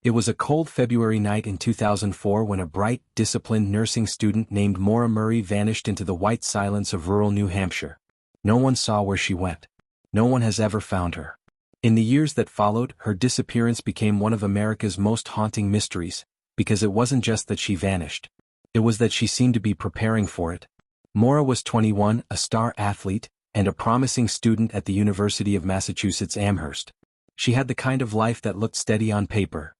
It was a cold February night in 2004 when a bright, disciplined nursing student named Maura Murray vanished into the white silence of rural New Hampshire. No one saw where she went. No one has ever found her. In the years that followed, her disappearance became one of America's most haunting mysteries, because it wasn't just that she vanished. It was that she seemed to be preparing for it. Maura was 21, a star athlete, and a promising student at the University of Massachusetts Amherst. She had the kind of life that looked steady on paper.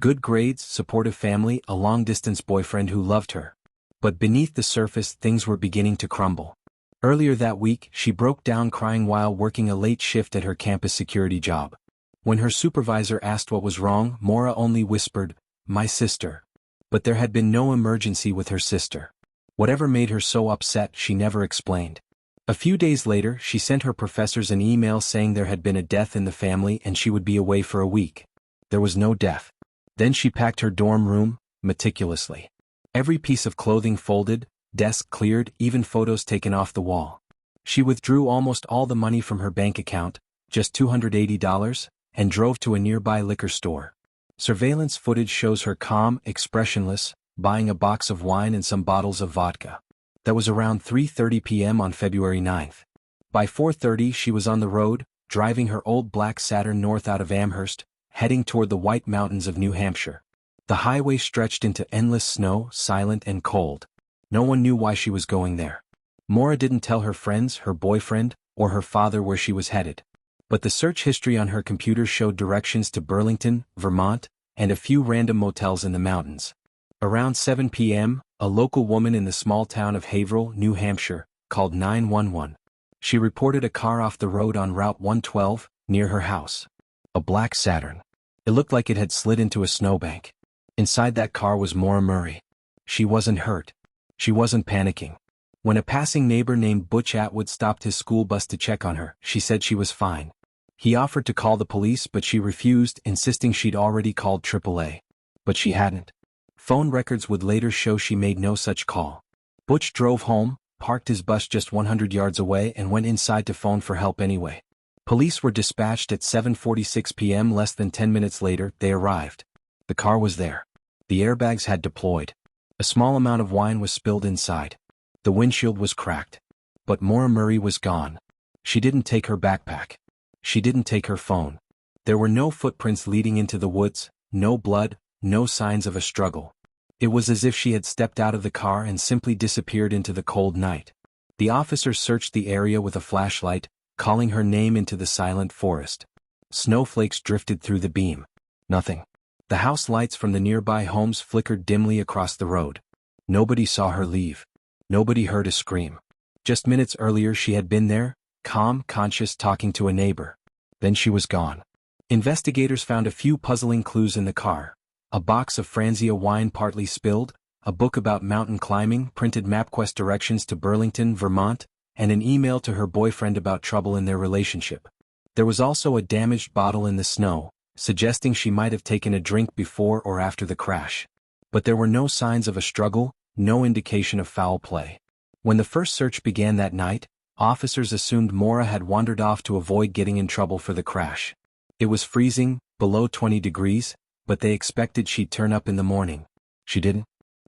Good grades, supportive family, a long-distance boyfriend who loved her. But beneath the surface, things were beginning to crumble. Earlier that week, she broke down crying while working a late shift at her campus security job. When her supervisor asked what was wrong, Maura only whispered, "My sister." But there had been no emergency with her sister. Whatever made her so upset, she never explained. A few days later, she sent her professors an email saying there had been a death in the family and she would be away for a week. There was no death. Then she packed her dorm room, meticulously. Every piece of clothing folded, desk cleared, even photos taken off the wall. She withdrew almost all the money from her bank account, just $280, and drove to a nearby liquor store. Surveillance footage shows her calm, expressionless, buying a box of wine and some bottles of vodka. That was around 3:30 p.m. on February 9th. By 4:30 she was on the road, driving her old black Saturn north out of Amherst, heading toward the White Mountains of New Hampshire. The highway stretched into endless snow, silent and cold. No one knew why she was going there. Maura didn't tell her friends, her boyfriend, or her father where she was headed. But the search history on her computer showed directions to Burlington, Vermont, and a few random motels in the mountains. Around 7 p.m., a local woman in the small town of Haverhill, New Hampshire, called 911. She reported a car off the road on Route 112, near her house. A black Saturn. It looked like it had slid into a snowbank. Inside that car was Maura Murray. She wasn't hurt. She wasn't panicking. When a passing neighbor named Butch Atwood stopped his school bus to check on her, she said she was fine. He offered to call the police but she refused, insisting she'd already called AAA. But she hadn't. Phone records would later show she made no such call. Butch drove home, parked his bus just 100 yards away and went inside to phone for help anyway. Police were dispatched at 7:46 p.m. Less than 10 minutes later, they arrived. The car was there. The airbags had deployed. A small amount of wine was spilled inside. The windshield was cracked. But Maura Murray was gone. She didn't take her backpack. She didn't take her phone. There were no footprints leading into the woods, no blood, no signs of a struggle. It was as if she had stepped out of the car and simply disappeared into the cold night. The officers searched the area with a flashlight, calling her name into the silent forest. Snowflakes drifted through the beam. Nothing. The house lights from the nearby homes flickered dimly across the road. Nobody saw her leave. Nobody heard a scream. Just minutes earlier she had been there, calm, conscious, talking to a neighbor. Then she was gone. Investigators found a few puzzling clues in the car. A box of Franzia wine partly spilled, a book about mountain climbing, printed MapQuest directions to Burlington, Vermont, and an email to her boyfriend about trouble in their relationship. There was also a damaged bottle in the snow, suggesting she might have taken a drink before or after the crash. But there were no signs of a struggle, no indication of foul play. When the first search began that night, officers assumed Maura had wandered off to avoid getting in trouble for the crash. It was freezing, below 20 degrees, but they expected she'd turn up in the morning. She didn't.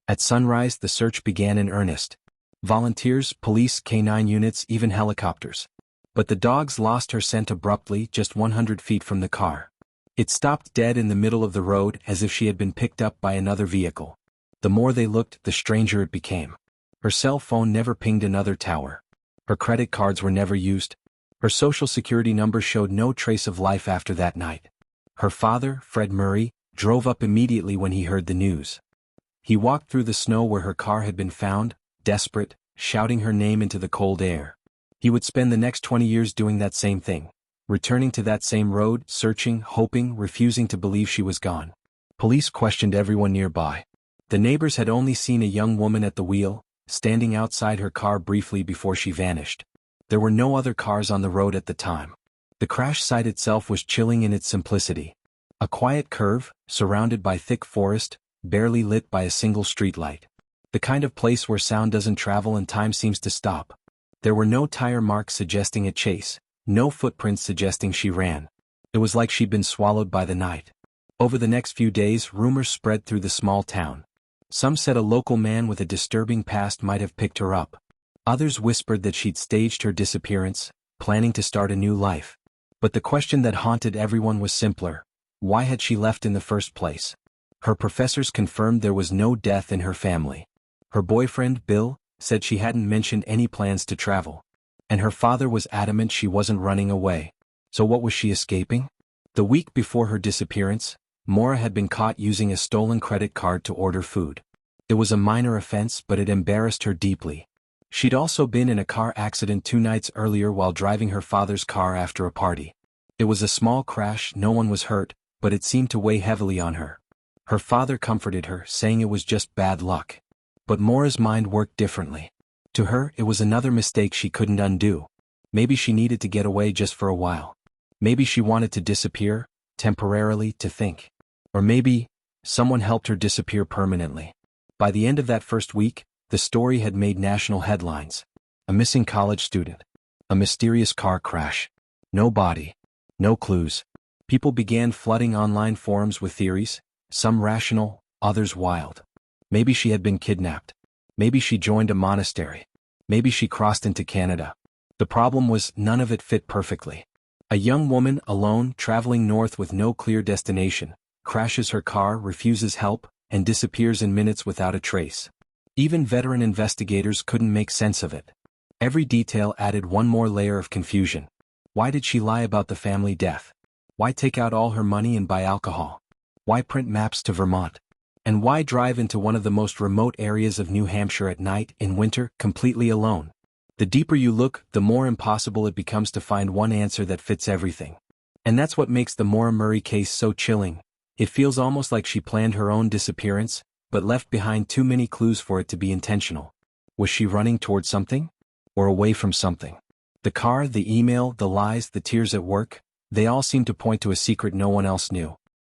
At sunrise, the search began in earnest. Volunteers, police, K-9 units, even helicopters. But the dogs lost her scent abruptly, just 100 feet from the car. It stopped dead in the middle of the road as if she had been picked up by another vehicle. The more they looked, the stranger it became. Her cell phone never pinged another tower. Her credit cards were never used. Her social security number showed no trace of life after that night. Her father, Fred Murray, drove up immediately when he heard the news. He walked through the snow where her car had been found, desperate, shouting her name into the cold air. He would spend the next 20 years doing that same thing, returning to that same road, searching, hoping, refusing to believe she was gone. Police questioned everyone nearby. The neighbors had only seen a young woman at the wheel, standing outside her car briefly before she vanished. There were no other cars on the road at the time. The crash site itself was chilling in its simplicity. A quiet curve, surrounded by thick forest, barely lit by a single streetlight. The kind of place where sound doesn't travel and time seems to stop. There were no tire marks suggesting a chase, no footprints suggesting she ran. It was like she'd been swallowed by the night. Over the next few days, rumors spread through the small town. Some said a local man with a disturbing past might have picked her up. Others whispered that she'd staged her disappearance, planning to start a new life. But the question that haunted everyone was simpler. Why had she left in the first place? Her professors confirmed there was no death in her family. Her boyfriend, Bill, said she hadn't mentioned any plans to travel. And her father was adamant she wasn't running away. So what was she escaping? The week before her disappearance, Maura had been caught using a stolen credit card to order food. It was a minor offense, but it embarrassed her deeply. She'd also been in a car accident 2 nights earlier while driving her father's car after a party. It was a small crash, no one was hurt, but it seemed to weigh heavily on her. Her father comforted her, saying it was just bad luck. But Maura's mind worked differently. To her, it was another mistake she couldn't undo. Maybe she needed to get away just for a while. Maybe she wanted to disappear, temporarily, to think. Or maybe, someone helped her disappear permanently. By the end of that first week, the story had made national headlines. A missing college student. A mysterious car crash. No body. No clues. People began flooding online forums with theories, some rational, others wild. Maybe she had been kidnapped. Maybe she joined a monastery. Maybe she crossed into Canada. The problem was none of it fit perfectly. A young woman, alone, traveling north with no clear destination, crashes her car, refuses help, and disappears in minutes without a trace. Even veteran investigators couldn't make sense of it. Every detail added one more layer of confusion. Why did she lie about the family death? Why take out all her money and buy alcohol? Why print maps to Vermont? And why drive into one of the most remote areas of New Hampshire at night, in winter, completely alone? The deeper you look, the more impossible it becomes to find one answer that fits everything. And that's what makes the Maura Murray case so chilling. It feels almost like she planned her own disappearance, but left behind too many clues for it to be intentional. Was she running towards something? Or away from something? The car, the email, the lies, the tears at work, they all seemed to point to a secret no one else knew.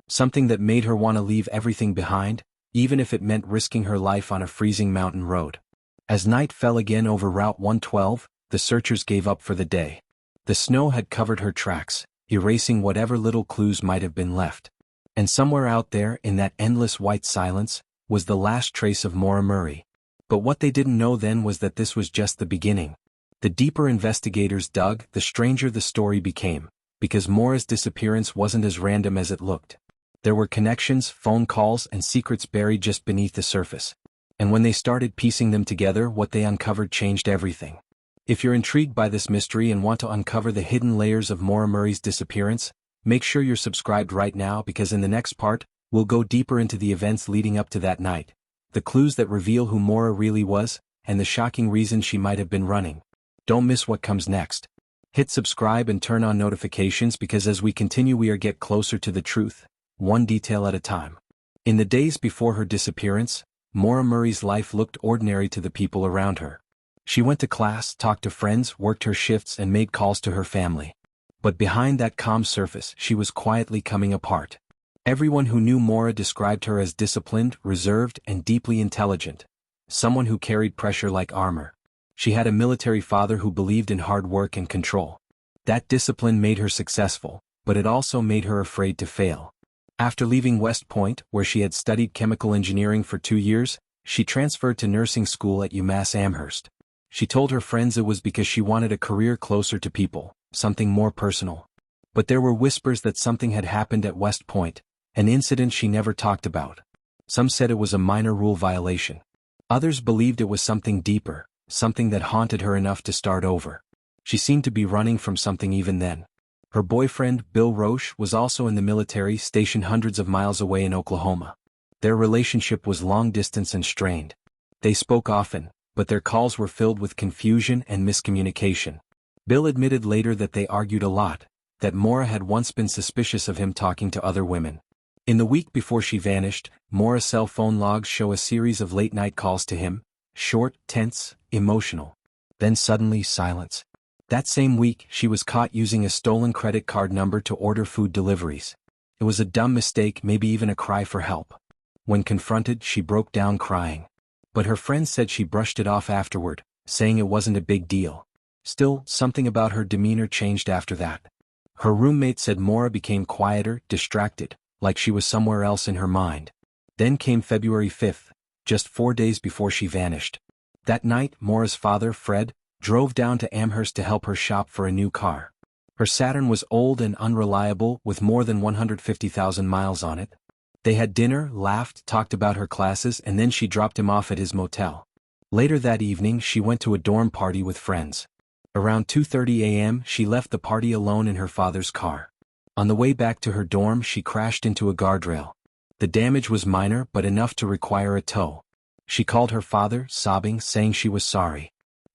Something that made her want to leave everything behind, even if it meant risking her life on a freezing mountain road. As night fell again over Route 112, the searchers gave up for the day. The snow had covered her tracks, erasing whatever little clues might have been left. And somewhere out there, in that endless white silence, was the last trace of Maura Murray. But what they didn't know then was that this was just the beginning. The deeper investigators dug, the stranger the story became, because Maura's disappearance wasn't as random as it looked. There were connections, phone calls, and secrets buried just beneath the surface. And when they started piecing them together, what they uncovered changed everything. If you're intrigued by this mystery and want to uncover the hidden layers of Maura Murray's disappearance, make sure you're subscribed right now, because in the next part, we'll go deeper into the events leading up to that night, the clues that reveal who Maura really was, and the shocking reason she might have been running. Don't miss what comes next. Hit subscribe and turn on notifications, because as we continue we are get closer to the truth, one detail at a time. In the days before her disappearance, Maura Murray's life looked ordinary to the people around her. She went to class, talked to friends, worked her shifts, and made calls to her family. But behind that calm surface, she was quietly coming apart. Everyone who knew Maura described her as disciplined, reserved, and deeply intelligent. Someone who carried pressure like armor. She had a military father who believed in hard work and control. That discipline made her successful, but it also made her afraid to fail. After leaving West Point, where she had studied chemical engineering for 2 years, she transferred to nursing school at UMass Amherst. She told her friends it was because she wanted a career closer to people, something more personal. But there were whispers that something had happened at West Point, an incident she never talked about. Some said it was a minor rule violation. Others believed it was something deeper, something that haunted her enough to start over. She seemed to be running from something even then. Her boyfriend, Bill Roche, was also in the military, stationed hundreds of miles away in Oklahoma. Their relationship was long-distance and strained. They spoke often, but their calls were filled with confusion and miscommunication. Bill admitted later that they argued a lot, that Maura had once been suspicious of him talking to other women. In the week before she vanished, Maura's cell phone logs show a series of late-night calls to him, short, tense, emotional. Then suddenly silence. That same week, she was caught using a stolen credit card number to order food deliveries. It was a dumb mistake, maybe even a cry for help. When confronted, she broke down crying. But her friends said she brushed it off afterward, saying it wasn't a big deal. Still, something about her demeanor changed after that. Her roommate said Maura became quieter, distracted, like she was somewhere else in her mind. Then came February 5th, just 4 days before she vanished. That night, Maura's father, Fred, drove down to Amherst to help her shop for a new car. Her Saturn was old and unreliable, with more than 150,000 miles on it. They had dinner, laughed, talked about her classes, and then she dropped him off at his motel. Later that evening, she went to a dorm party with friends. Around 2:30 a.m., she left the party alone in her father's car. On the way back to her dorm, she crashed into a guardrail. The damage was minor but enough to require a tow. She called her father, sobbing, saying she was sorry.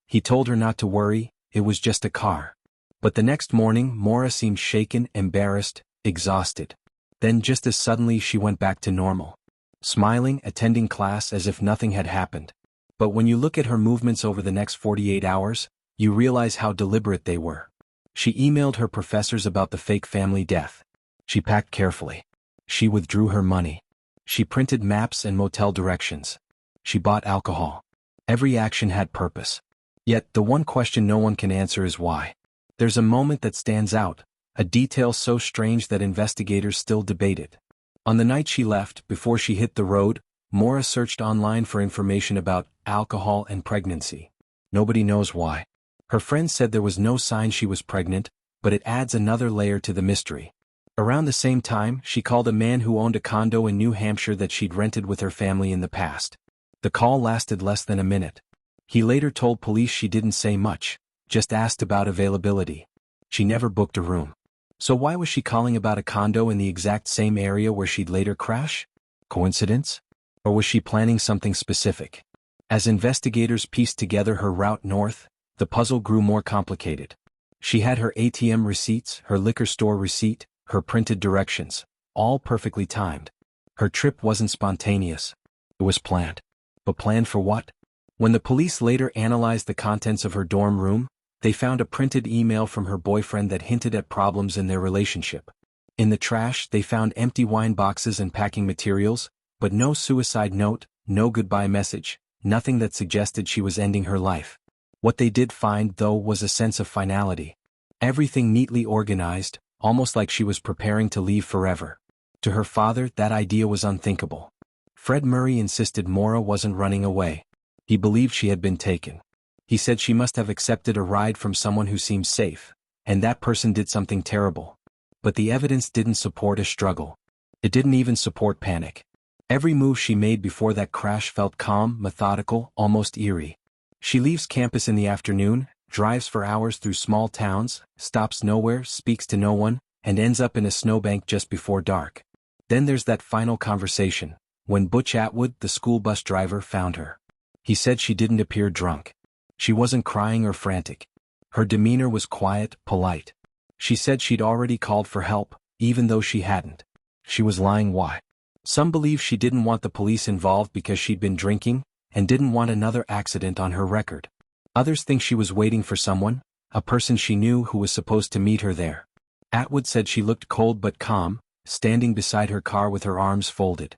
He told her not to worry, it was just a car. But the next morning, Maura seemed shaken, embarrassed, exhausted. Then just as suddenly she went back to normal. Smiling, attending class as if nothing had happened. But when you look at her movements over the next 48 hours, you realize how deliberate they were. She emailed her professors about the fake family death. She packed carefully. She withdrew her money. She printed maps and motel directions. She bought alcohol. Every action had purpose. Yet, the one question no one can answer is why. There's a moment that stands out, a detail so strange that investigators still debate it. On the night she left, before she hit the road, Maura searched online for information about alcohol and pregnancy. Nobody knows why. Her friends said there was no sign she was pregnant, but it adds another layer to the mystery. Around the same time, she called a man who owned a condo in New Hampshire that she'd rented with her family in the past. The call lasted less than a minute. He later told police she didn't say much, just asked about availability. She never booked a room. So why was she calling about a condo in the exact same area where she'd later crash? Coincidence? Or was she planning something specific? As investigators pieced together her route north, the puzzle grew more complicated. She had her ATM receipts, her liquor store receipt, her printed directions, all perfectly timed. Her trip wasn't spontaneous. It was planned. But planned for what? When the police later analyzed the contents of her dorm room, they found a printed email from her boyfriend that hinted at problems in their relationship. In the trash, they found empty wine boxes and packing materials, but no suicide note, no goodbye message, nothing that suggested she was ending her life. What they did find, though, was a sense of finality. Everything neatly organized, almost like she was preparing to leave forever. To her father, that idea was unthinkable. Fred Murray insisted Maura wasn't running away. He believed she had been taken. He said she must have accepted a ride from someone who seemed safe, and that person did something terrible. But the evidence didn't support a struggle. It didn't even support panic. Every move she made before that crash felt calm, methodical, almost eerie. She leaves campus in the afternoon, drives for hours through small towns, stops nowhere, speaks to no one, and ends up in a snowbank just before dark. Then there's that final conversation, when Butch Atwood, the school bus driver, found her. He said she didn't appear drunk. She wasn't crying or frantic. Her demeanor was quiet, polite. She said she'd already called for help, even though she hadn't. She was lying. Why? Some believe she didn't want the police involved because she'd been drinking, and didn't want another accident on her record. Others think she was waiting for someone, a person she knew who was supposed to meet her there. Atwood said she looked cold but calm, standing beside her car with her arms folded.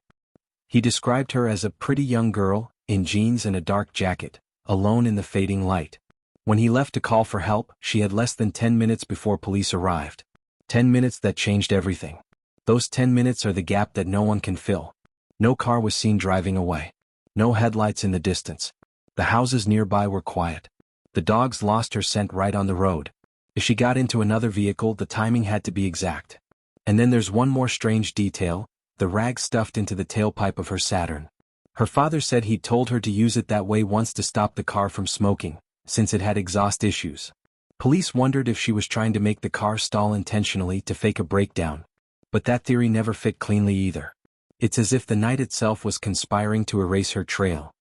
He described her as a pretty young girl, in jeans and a dark jacket, alone in the fading light. When he left to call for help, she had less than 10 minutes before police arrived. 10 minutes that changed everything. Those 10 minutes are the gap that no one can fill. No car was seen driving away. No headlights in the distance. The houses nearby were quiet. The dogs lost her scent right on the road. If she got into another vehicle, the timing had to be exact. And then there's one more strange detail, the rag stuffed into the tailpipe of her Saturn. Her father said he'd told her to use it that way once to stop the car from smoking, since it had exhaust issues. Police wondered if she was trying to make the car stall intentionally to fake a breakdown. But that theory never fit cleanly either. It's as if the night itself was conspiring to erase her trail.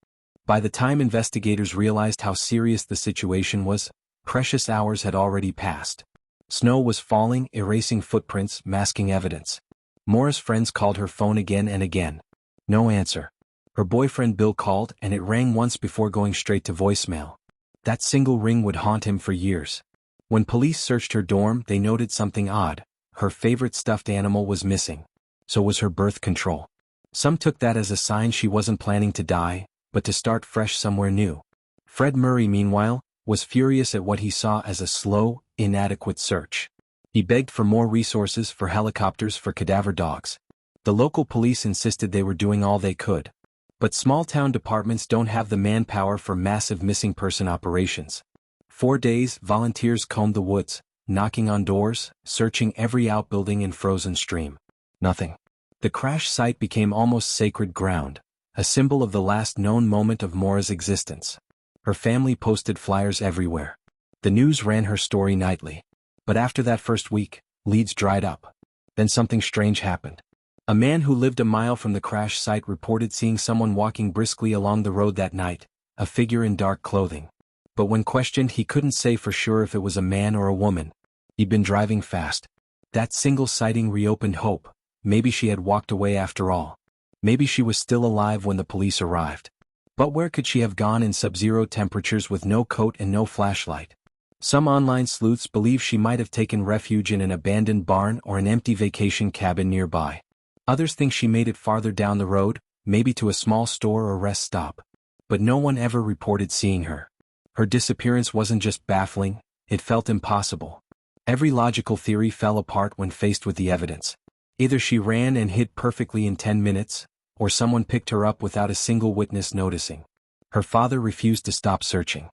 By the time investigators realized how serious the situation was, precious hours had already passed. Snow was falling, erasing footprints, masking evidence. Maura's friends called her phone again and again. No answer. Her boyfriend Bill called, and it rang once before going straight to voicemail. That single ring would haunt him for years. When police searched her dorm, they noted something odd. Her favorite stuffed animal was missing. So was her birth control. Some took that as a sign she wasn't planning to die, but to start fresh somewhere new. Fred Murray, meanwhile, was furious at what he saw as a slow, inadequate search. He begged for more resources, for helicopters, for cadaver dogs. The local police insisted they were doing all they could. But small-town departments don't have the manpower for massive missing person operations. 4 days, volunteers combed the woods, knocking on doors, searching every outbuilding and frozen stream. Nothing. The crash site became almost sacred ground, a symbol of the last known moment of Maura's existence. Her family posted flyers everywhere. The news ran her story nightly. But after that first week, leads dried up. Then something strange happened. A man who lived a mile from the crash site reported seeing someone walking briskly along the road that night, a figure in dark clothing. But when questioned, he couldn't say for sure if it was a man or a woman. He'd been driving fast. That single sighting reopened hope. Maybe she had walked away after all. Maybe she was still alive when the police arrived. But where could she have gone in sub-zero temperatures with no coat and no flashlight? Some online sleuths believe she might have taken refuge in an abandoned barn or an empty vacation cabin nearby. Others think she made it farther down the road, maybe to a small store or rest stop. But no one ever reported seeing her. Her disappearance wasn't just baffling, it felt impossible. Every logical theory fell apart when faced with the evidence. Either she ran and hid perfectly in 10 minutes, or someone picked her up without a single witness noticing. Her father refused to stop searching.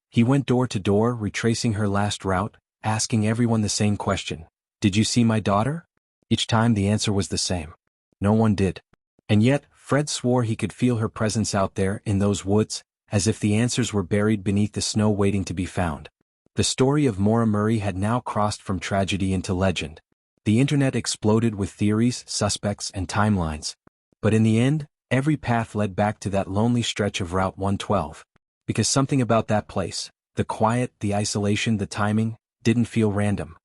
He went door to door, retracing her last route, asking everyone the same question. "Did you see my daughter?" Each time the answer was the same. No one did. And yet, Fred swore he could feel her presence out there in those woods, as if the answers were buried beneath the snow waiting to be found. The story of Maura Murray had now crossed from tragedy into legend. The internet exploded with theories, suspects, and timelines. But in the end, every path led back to that lonely stretch of Route 112. Because something about that place, the quiet, the isolation, the timing, didn't feel random.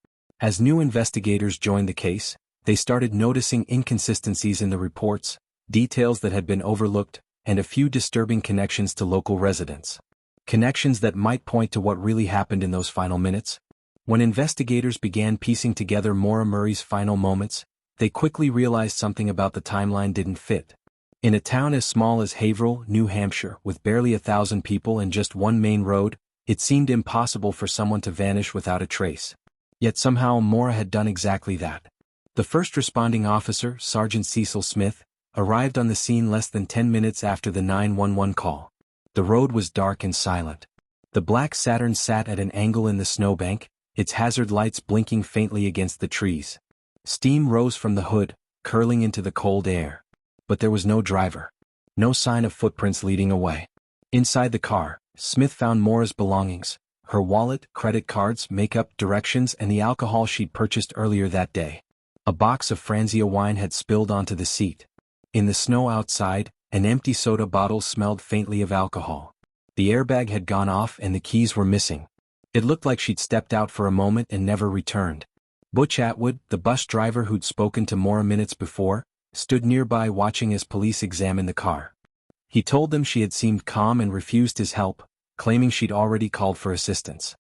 As new investigators joined the case, they started noticing inconsistencies in the reports, details that had been overlooked, and a few disturbing connections to local residents. Connections that might point to what really happened in those final minutes. When investigators began piecing together Maura Murray's final moments, they quickly realized something about the timeline didn't fit. In a town as small as Haverhill, New Hampshire, with barely 1,000 people and just one main road, it seemed impossible for someone to vanish without a trace. Yet somehow Maura had done exactly that. The first responding officer, Sergeant Cecil Smith, arrived on the scene less than 10 minutes after the 911 call. The road was dark and silent. The black Saturn sat at an angle in the snowbank, its hazard lights blinking faintly against the trees. Steam rose from the hood, curling into the cold air. But there was no driver. No sign of footprints leading away. Inside the car, Smith found Maura's belongings, her wallet, credit cards, makeup, directions, and the alcohol she'd purchased earlier that day. A box of Franzia wine had spilled onto the seat. In the snow outside, an empty soda bottle smelled faintly of alcohol. The airbag had gone off and the keys were missing. It looked like she'd stepped out for a moment and never returned. Butch Atwood, the bus driver who'd spoken to Maura minutes before, stood nearby watching as police examined the car. He told them she had seemed calm and refused his help, claiming she'd already called for assistance.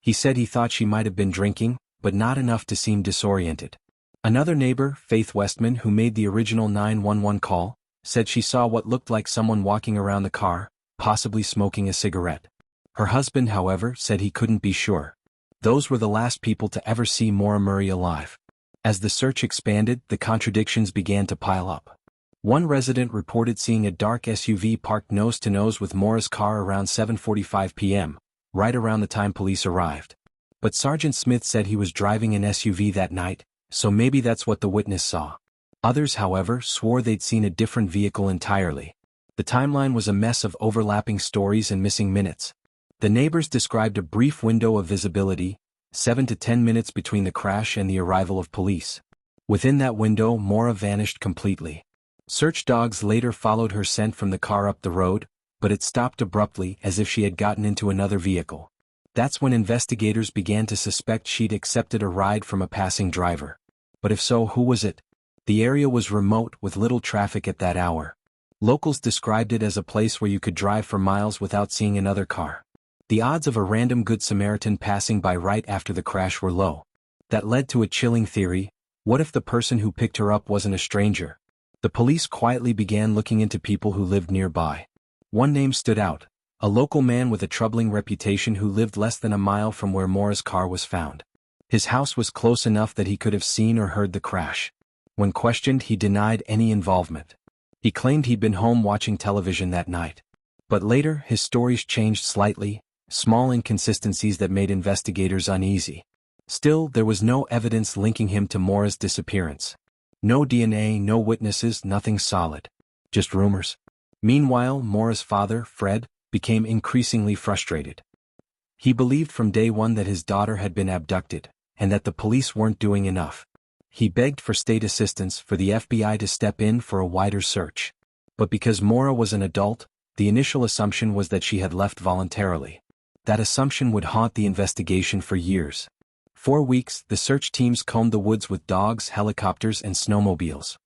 He said he thought she might have been drinking, but not enough to seem disoriented. Another neighbor, Faith Westman, who made the original 911 call, said she saw what looked like someone walking around the car, possibly smoking a cigarette. Her husband, however, said he couldn't be sure. Those were the last people to ever see Maura Murray alive. As the search expanded, the contradictions began to pile up. One resident reported seeing a dark SUV parked nose-to-nose with Maura's car around 7:45 p.m., right around the time police arrived. But Sergeant Smith said he was driving an SUV that night, so maybe that's what the witness saw. Others, however, swore they'd seen a different vehicle entirely. The timeline was a mess of overlapping stories and missing minutes. The neighbors described a brief window of visibility, 7 to 10 minutes between the crash and the arrival of police. Within that window, Maura vanished completely. Search dogs later followed her scent from the car up the road, but it stopped abruptly as if she had gotten into another vehicle. That's when investigators began to suspect she'd accepted a ride from a passing driver. But if so, who was it? The area was remote with little traffic at that hour. Locals described it as a place where you could drive for miles without seeing another car. The odds of a random Good Samaritan passing by right after the crash were low. That led to a chilling theory: what if the person who picked her up wasn't a stranger? The police quietly began looking into people who lived nearby. One name stood out: a local man with a troubling reputation who lived less than a mile from where Maura's car was found. His house was close enough that he could have seen or heard the crash. When questioned, he denied any involvement. He claimed he'd been home watching television that night. But later, his stories changed slightly, small inconsistencies that made investigators uneasy. Still, there was no evidence linking him to Maura's disappearance. No DNA, no witnesses, nothing solid. Just rumors. Meanwhile, Maura's father, Fred, became increasingly frustrated. He believed from day one that his daughter had been abducted, and that the police weren't doing enough. He begged for state assistance, for the FBI to step in for a wider search. But because Maura was an adult, the initial assumption was that she had left voluntarily. That assumption would haunt the investigation for years. For weeks, the search teams combed the woods with dogs, helicopters, and snowmobiles.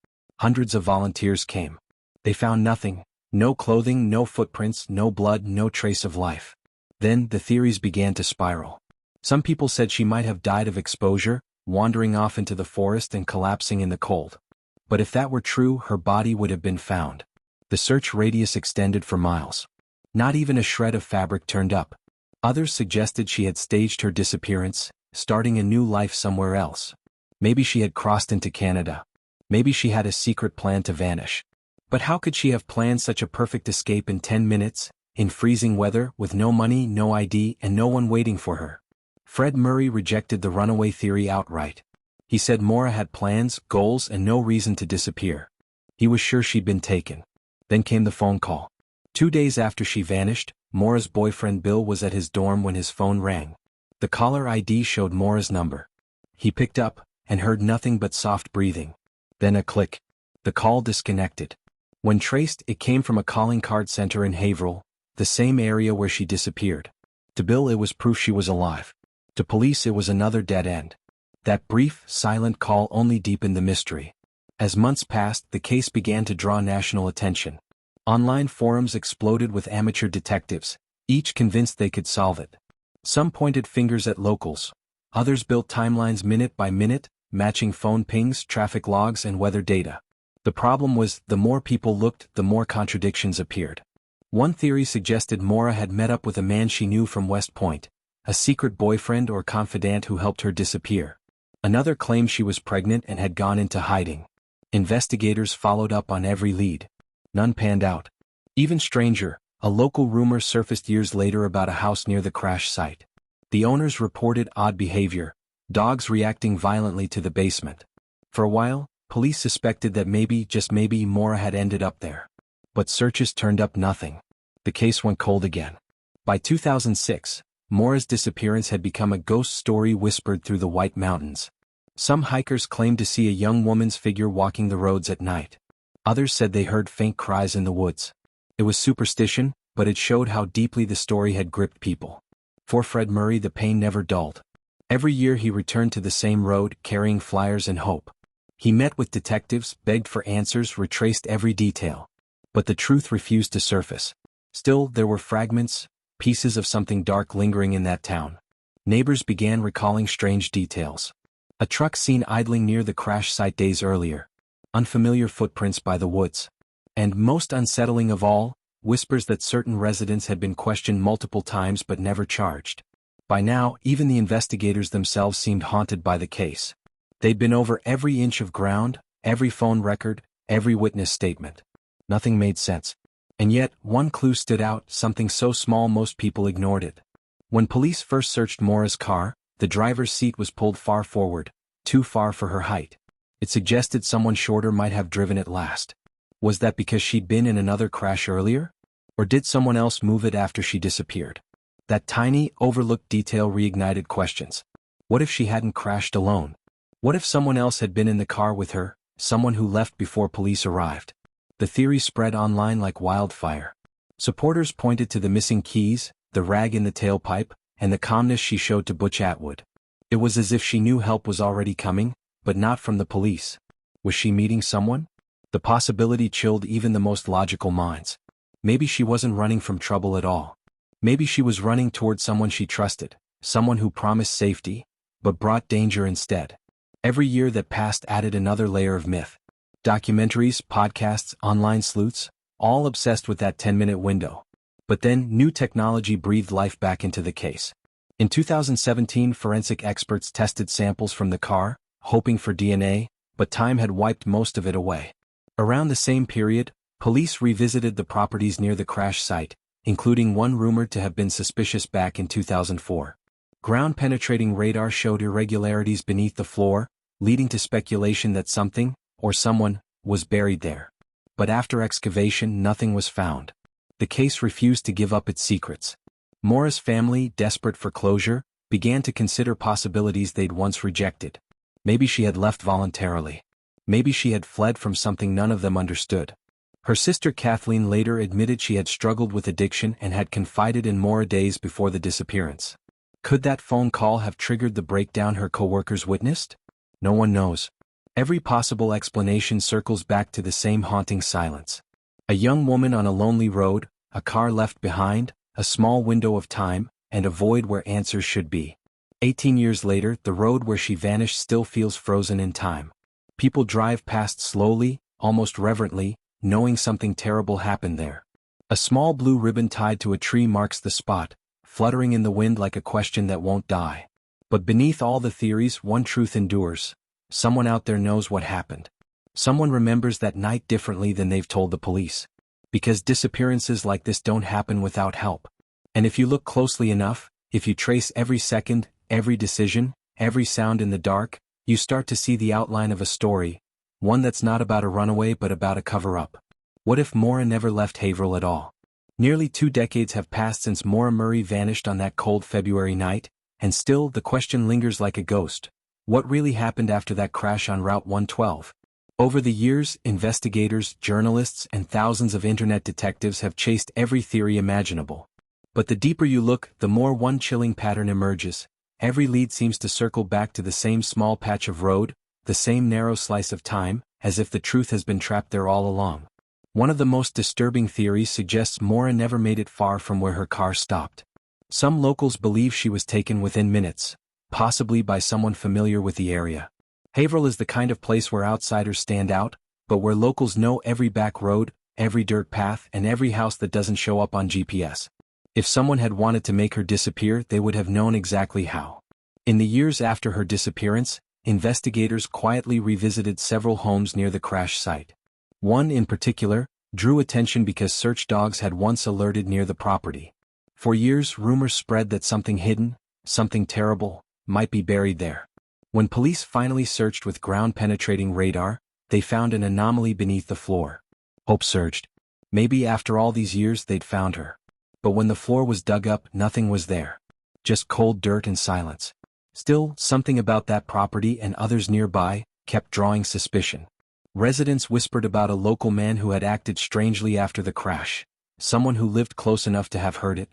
Hundreds of volunteers came. They found nothing. No clothing, no footprints, no blood, no trace of life. Then, the theories began to spiral. Some people said she might have died of exposure, wandering off into the forest and collapsing in the cold. But if that were true, her body would have been found. The search radius extended for miles. Not even a shred of fabric turned up. Others suggested she had staged her disappearance, starting a new life somewhere else. Maybe she had crossed into Canada. Maybe she had a secret plan to vanish. But how could she have planned such a perfect escape in 10 minutes, in freezing weather, with no money, no ID, and no one waiting for her? Fred Murray rejected the runaway theory outright. He said Maura had plans, goals, and no reason to disappear. He was sure she'd been taken. Then came the phone call. 2 days after she vanished, Maura's boyfriend Bill was at his dorm when his phone rang. The caller ID showed Maura's number. He picked up, and heard nothing but soft breathing. Then a click. The call disconnected. When traced, it came from a calling card center in Haverhill, the same area where she disappeared. To Bill, it was proof she was alive. To police, it was another dead end. That brief, silent call only deepened the mystery. As months passed, the case began to draw national attention. Online forums exploded with amateur detectives, each convinced they could solve it. Some pointed fingers at locals. Others built timelines minute by minute, matching phone pings, traffic logs, and weather data. The problem was, the more people looked, the more contradictions appeared. One theory suggested Maura had met up with a man she knew from West Point, a secret boyfriend or confidant who helped her disappear. Another claimed she was pregnant and had gone into hiding. Investigators followed up on every lead. None panned out. Even stranger, a local rumor surfaced years later about a house near the crash site. The owners reported odd behavior, dogs reacting violently to the basement. For a while, police suspected that maybe, just maybe, Maura had ended up there. But searches turned up nothing. The case went cold again. By 2006, Maura's disappearance had become a ghost story whispered through the White Mountains. Some hikers claimed to see a young woman's figure walking the roads at night. Others said they heard faint cries in the woods. It was superstition, but it showed how deeply the story had gripped people. For Fred Murray, the pain never dulled. Every year he returned to the same road, carrying flyers and hope. He met with detectives, begged for answers, retraced every detail. But the truth refused to surface. Still, there were fragments, pieces of something dark lingering in that town. Neighbors began recalling strange details. A truck seen idling near the crash site days earlier. Unfamiliar footprints by the woods. And most unsettling of all, whispers that certain residents had been questioned multiple times but never charged. By now, even the investigators themselves seemed haunted by the case. They'd been over every inch of ground, every phone record, every witness statement. Nothing made sense. And yet, one clue stood out, something so small most people ignored it. When police first searched Maura's car, the driver's seat was pulled far forward, too far for her height. It suggested someone shorter might have driven it last. Was that because she'd been in another crash earlier? Or did someone else move it after she disappeared? That tiny, overlooked detail reignited questions. What if she hadn't crashed alone? What if someone else had been in the car with her, someone who left before police arrived? The theory spread online like wildfire. Supporters pointed to the missing keys, the rag in the tailpipe, and the calmness she showed to Butch Atwood. It was as if she knew help was already coming, but not from the police. Was she meeting someone? The possibility chilled even the most logical minds. Maybe she wasn't running from trouble at all. Maybe she was running toward someone she trusted, someone who promised safety, but brought danger instead. Every year that passed added another layer of myth. Documentaries, podcasts, online sleuths, all obsessed with that 10-minute window. But then, new technology breathed life back into the case. In 2017, forensic experts tested samples from the car, hoping for DNA, but time had wiped most of it away. Around the same period, police revisited the properties near the crash site, including one rumored to have been suspicious back in 2004. Ground-penetrating radar showed irregularities beneath the floor, leading to speculation that something, or someone, was buried there. But after excavation, nothing was found. The case refused to give up its secrets. Maura's family, desperate for closure, began to consider possibilities they'd once rejected. Maybe she had left voluntarily. Maybe she had fled from something none of them understood. Her sister Kathleen later admitted she had struggled with addiction and had confided in Maura days before the disappearance. Could that phone call have triggered the breakdown her co-workers witnessed? No one knows. Every possible explanation circles back to the same haunting silence. A young woman on a lonely road, a car left behind, a small window of time, and a void where answers should be. 18 years later, the road where she vanished still feels frozen in time. People drive past slowly, almost reverently, knowing something terrible happened there. A small blue ribbon tied to a tree marks the spot, fluttering in the wind like a question that won't die. But beneath all the theories, one truth endures. Someone out there knows what happened. Someone remembers that night differently than they've told the police. Because disappearances like this don't happen without help. And if you look closely enough, if you trace every second, every decision, every sound in the dark, you start to see the outline of a story, one that's not about a runaway but about a cover-up. What if Maura never left Haverhill at all? Nearly 2 decades have passed since Maura Murray vanished on that cold February night, and still the question lingers like a ghost. What really happened after that crash on Route 112? Over the years, investigators, journalists, and thousands of internet detectives have chased every theory imaginable. But the deeper you look, the more one chilling pattern emerges. Every lead seems to circle back to the same small patch of road, the same narrow slice of time, as if the truth has been trapped there all along. One of the most disturbing theories suggests Maura never made it far from where her car stopped. Some locals believe she was taken within minutes, possibly by someone familiar with the area. Haverhill is the kind of place where outsiders stand out, but where locals know every back road, every dirt path, and every house that doesn't show up on GPS. If someone had wanted to make her disappear, they would have known exactly how. In the years after her disappearance, investigators quietly revisited several homes near the crash site. One in particular drew attention because search dogs had once alerted near the property. For years, rumors spread that something hidden, something terrible, might be buried there. When police finally searched with ground-penetrating radar, they found an anomaly beneath the floor. Hope surged. Maybe after all these years they'd found her. But when the floor was dug up, nothing was there. Just cold dirt and silence. Still, something about that property and others nearby kept drawing suspicion. Residents whispered about a local man who had acted strangely after the crash, someone who lived close enough to have heard it.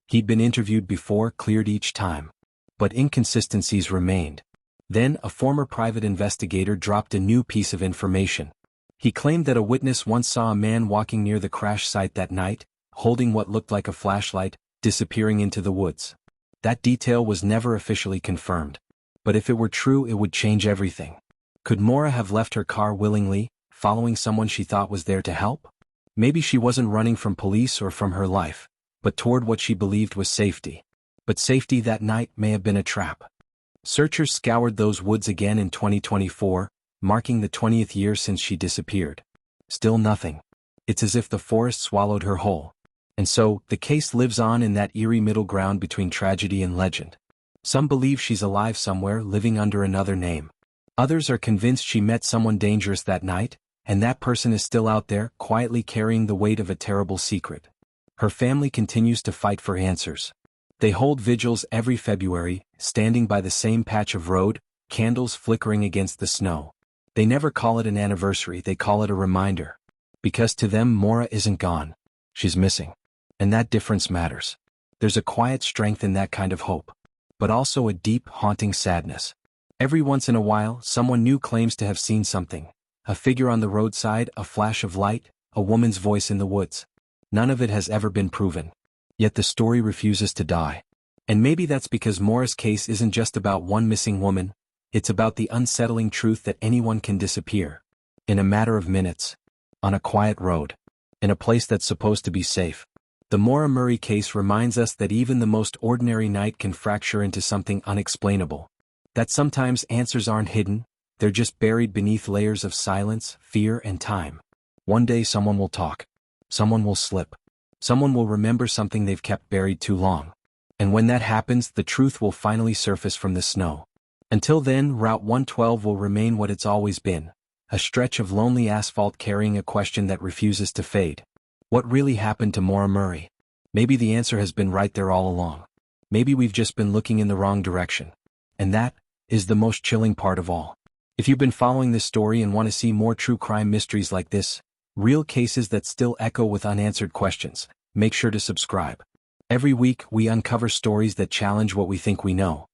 He'd been interviewed before, cleared each time. But inconsistencies remained. Then, a former private investigator dropped a new piece of information. He claimed that a witness once saw a man walking near the crash site that night, holding what looked like a flashlight, disappearing into the woods. That detail was never officially confirmed. But if it were true, it would change everything. Could Maura have left her car willingly, following someone she thought was there to help? Maybe she wasn't running from police or from her life, but toward what she believed was safety. But safety that night may have been a trap. Searchers scoured those woods again in 2024, marking the 20th year since she disappeared. Still nothing. It's as if the forest swallowed her whole. And so, the case lives on in that eerie middle ground between tragedy and legend. Some believe she's alive somewhere, living under another name. Others are convinced she met someone dangerous that night, and that person is still out there, quietly carrying the weight of a terrible secret. Her family continues to fight for answers. They hold vigils every February, standing by the same patch of road, candles flickering against the snow. They never call it an anniversary, they call it a reminder. Because to them, Maura isn't gone. She's missing. And that difference matters. There's a quiet strength in that kind of hope. But also a deep, haunting sadness. Every once in a while, someone new claims to have seen something. A figure on the roadside, a flash of light, a woman's voice in the woods. None of it has ever been proven. Yet the story refuses to die. And maybe that's because Maura's case isn't just about one missing woman, it's about the unsettling truth that anyone can disappear. In a matter of minutes. On a quiet road. In a place that's supposed to be safe. The Maura Murray case reminds us that even the most ordinary night can fracture into something unexplainable. That sometimes answers aren't hidden, They're just buried beneath layers of silence, fear, and time. One day someone will talk. Someone will slip. Someone will remember something they've kept buried too long. And when that happens, the truth will finally surface from the snow. Until then, Route 112 will remain what it's always been. A stretch of lonely asphalt carrying a question that refuses to fade. What really happened to Maura Murray? Maybe the answer has been right there all along. Maybe we've just been looking in the wrong direction. And that is the most chilling part of all. If you've been following this story and want to see more true crime mysteries like this, real cases that still echo with unanswered questions, make sure to subscribe. Every week, we uncover stories that challenge what we think we know.